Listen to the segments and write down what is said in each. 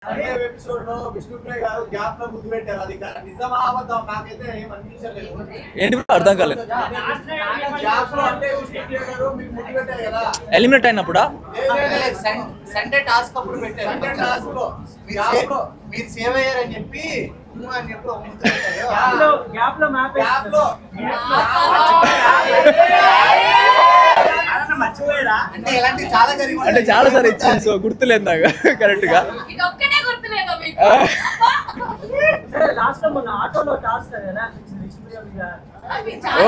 అదే ఎపిసోడ్ లో విష్ణుప్రియ గారు గ్యాప్ లో ముద్దు పెట్టారు. అది నిజమా అబద్ధం నాకైతే ఏం అనిపించలేదు. ఏంటి అర్థం కాలేదు. గ్యాప్ లో అంటే విష్ణుప్రియ గారు మీకు ముద్దు పెట్టారు కదా, ఎలిమినేట్ అయినప్పుడా? సండే టాస్క్ అప్పుడు పెట్టారు. సండే టాస్క్ లో మీరు సేవ్ అయ్యారని చెప్పి అని చెప్పి ఒక ముద్దు పెట్టారు. గ్యాప్ లో మర్చిపోయారా అంటే ఇలాంటి చాలా జరిగి అంటే చాలా సార్ ఇచ్చింది, సో గుర్తులేదు నాకు కరెక్ట్ గా. లాస్ట్ లో మొన్న ఆటోలో టాస్క్ కదా ఓ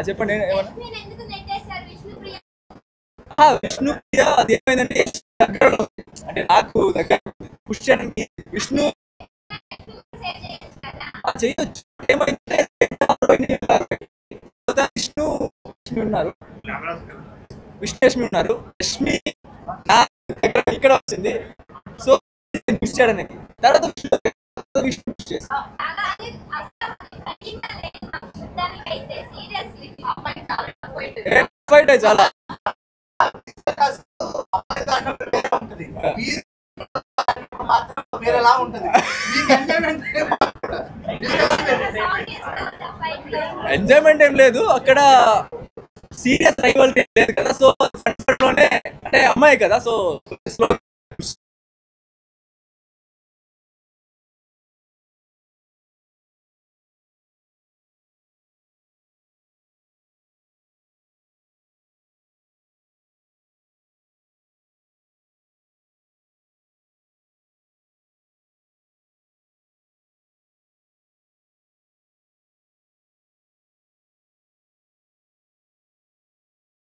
చెప్పండి విష్ణుప్రియ అది ఏమైందంటే అంటే నాకు దగ్గర పుష్ చేయడానికి విష్ణు చేయొచ్చు. ఏమైందంటే విష్ణు ఉన్నారు, విష్ణు ఉన్నారు, లక్ష్మి నా ఇక్కడ వచ్చింది. సో పుష్ చేయడానికి తర్వాత విష్ణు పుష్ చేసి ఫైట్ చాలా వేరేలా ఉంటది. ఎంజాయ్మెంట్ ఏం లేదు అక్కడ, సీరియస్ రైవల్రీ లేదు కదా. సో ఫన్ లోనే అంటే అమ్మాయి కదా, సో